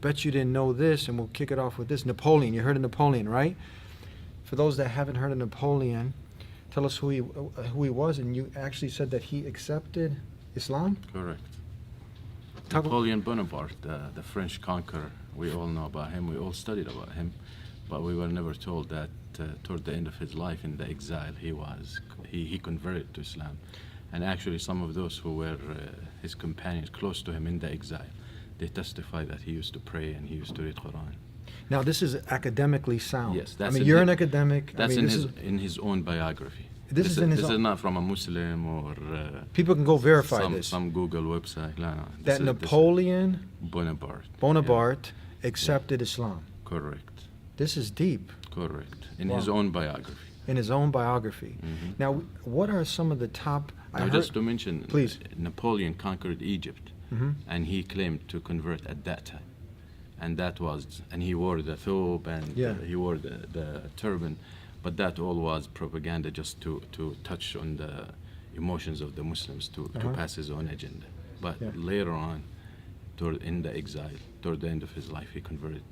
bet you didn't know this, and we'll kick it off with this. Napoleon, you heard of Napoleon, right? For those that haven't heard of Napoleon, tell us who he was, and you actually said that he accepted Islam? Correct. Napoleon Bonaparte, the French conqueror, we all know about him, we all studied about him, but we were never told that toward the end of his life in the exile, he converted to Islam. And actually some of those who were his companions close to him in the exile, they testify that he used to pray and he used to read Quran. Now this is academically sound. Yes, I mean, you're an academic. That's I mean, in his own biography. This is not from a Muslim or people can go verify this. Some Google website. No, that Napoleon Bonaparte accepted Islam. Correct. This is deep. Correct. In his own biography. In his own biography. Now, what are some of the top? Just to mention, please. Napoleon conquered Egypt, and he claimed to convert at that time, and he wore the thobe and he wore the turban. But that all was propaganda just to touch on the emotions of the Muslims to pass his own agenda. But later on, in the exile, toward the end of his life, he converted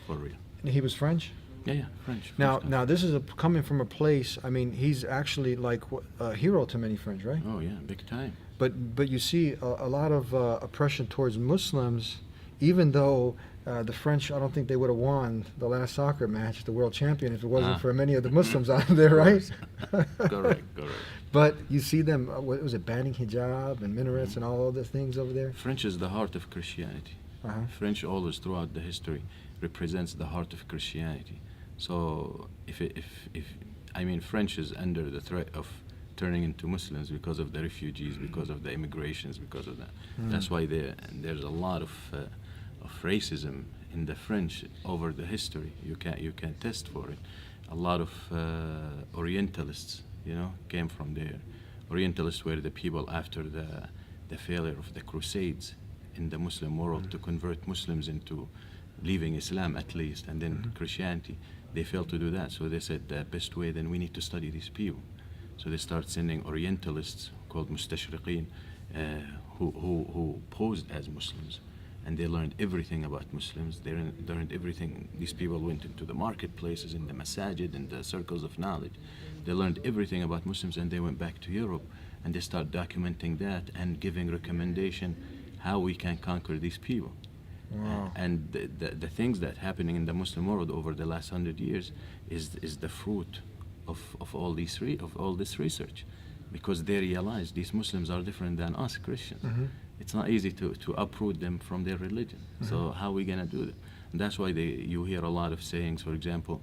for real. And he was French? Yeah, French. Now this is coming from a place, I mean, he's actually like a hero to many French, right? Oh yeah, big time. But you see a lot of oppression towards Muslims, even though the French, I don't think they would have won the last soccer match, the world champion, if it wasn't for many of the Muslims out there, right? Correct. But you see them, what was it, banning hijab and minarets and all other things over there? French is the heart of Christianity. French always throughout the history represents the heart of Christianity. So if French is under the threat of turning into Muslims because of the refugees, because of the immigrations, because of that. That's why there's a lot of racism in the French over the history. You can test for it. A lot of Orientalists, came from there. Orientalists were the people after the failure of the Crusades in the Muslim world to convert Muslims into leaving Islam at least, and then Christianity. They failed to do that, so they said the best way, then we need to study these people. So they start sending Orientalists called mustashriqeen who posed as Muslims, and they learned everything about Muslims. They learned everything. These people went into the marketplaces, in the masajid, in the circles of knowledge. They learned everything about Muslims, and they went back to Europe, and they start documenting that and giving recommendation how we can conquer these people. Wow. And the things that happening in the Muslim world over the last 100 years is the fruit of all this research, because they realize these Muslims are different than us Christians. It's not easy to uproot them from their religion. So how are we gonna do that? And that's why you hear a lot of sayings. For example,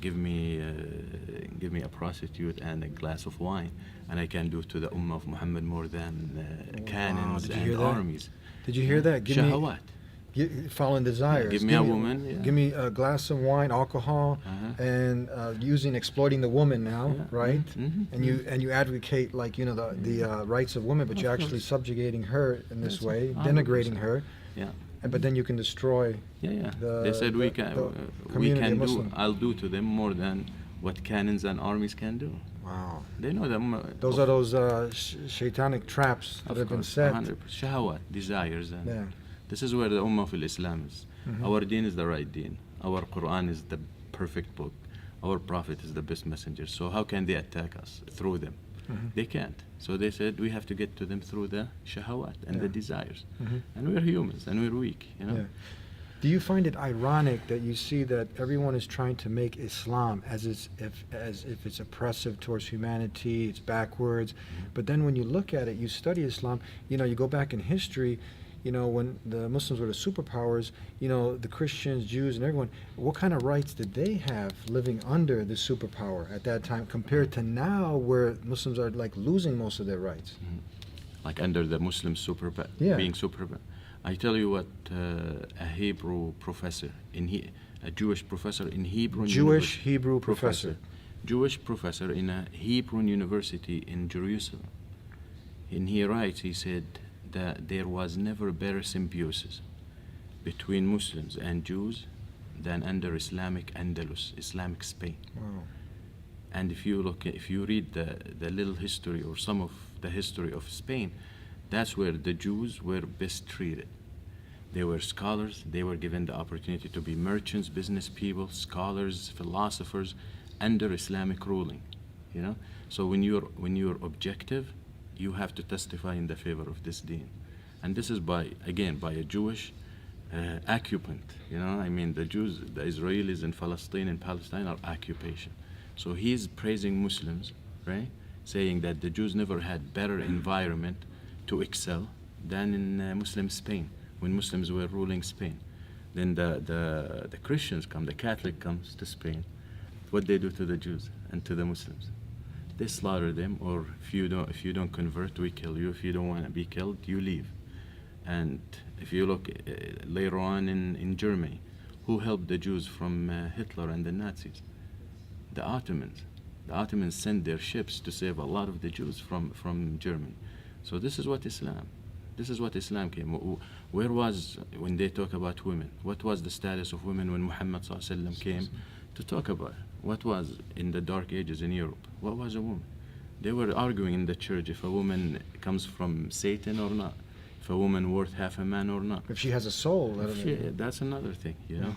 give me a prostitute and a glass of wine, and I can do to the Ummah of Muhammad more than cannons and armies. Did you hear that? Give Shahawat. Following desires. Give me a woman. Give me a glass of wine, alcohol, and exploiting the woman now, right? And you advocate the rights of women, but you're actually subjugating her in this way, 100%. Denigrating her. Yeah. But then you can destroy. They said we can do. I'll do to them more than what cannons and armies can do. Wow. They know them. Those are those shaitanic traps that have been set. 100%. Shahawat, desires, and this is where the Ummah of Islam is. Our deen is the right deen. Our Quran is the perfect book. Our Prophet is the best messenger. So how can they attack us through them? They can't. So they said we have to get to them through the shahawat and the desires. And we're humans and we're weak. Do you find it ironic that you see that everyone is trying to make Islam as if it's oppressive towards humanity, it's backwards, but then when you look at it, you study Islam, you go back in history, when the Muslims were the superpowers, the Christians, Jews, and everyone, what kind of rights did they have living under the superpower at that time compared to now where Muslims are like losing most of their rights? Like under the Muslim being superpower. I tell you what, a Hebrew professor, a Jewish professor in Hebrew Hebrew professor. Jewish professor in a Hebrew university in Jerusalem. And he writes, he said that there was never better symbiosis between Muslims and Jews than under Islamic Andalus, Islamic Spain. Wow. And if you read the little history or some of the history of Spain, that's where the Jews were best treated. They were scholars. They were given the opportunity to be merchants, business people, scholars, philosophers, under Islamic ruling. You know, so when you're objective, you have to testify in the favor of this deen, and this is by a Jewish occupant. You know, I mean, the Jews, the Israelis in Palestine and Palestine are occupation. So he's praising Muslims, right? Saying that the Jews never had better environment to excel than in Muslim Spain, when Muslims were ruling Spain. Then the Christians come, the Catholic comes to Spain. What they do to the Jews and to the Muslims? They slaughter them, or if you don't convert, we kill you. If you don't want to be killed, you leave. And if you look later on in Germany, who helped the Jews from Hitler and the Nazis? The Ottomans. The Ottomans sent their ships to save a lot of the Jews from Germany. So this is what Islam came. Where was, when they talk about women, what was the status of women when Muhammad ﷺ came to talk about? What was in the Dark Ages in Europe? What was a woman? They were arguing in the church if a woman comes from Satan or not, if a woman worth half a man or not. If she has a soul. That's another thing, you know.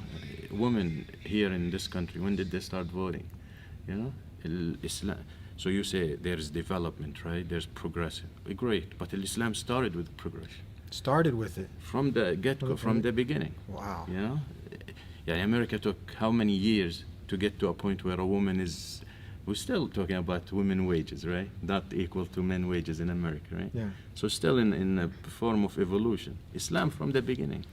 Women here in this country, when did they start voting? You know, Islam. So you say there's development, right? There's progressive. Great, but Islam started with progression. Started with it. From the get-go, from the beginning. Wow. You know? Yeah, America took how many years to get to a point where a woman is... We're still talking about women wages, right? Not equal to men wages in America, right? Yeah. So still in a form of evolution. Islam from the beginning.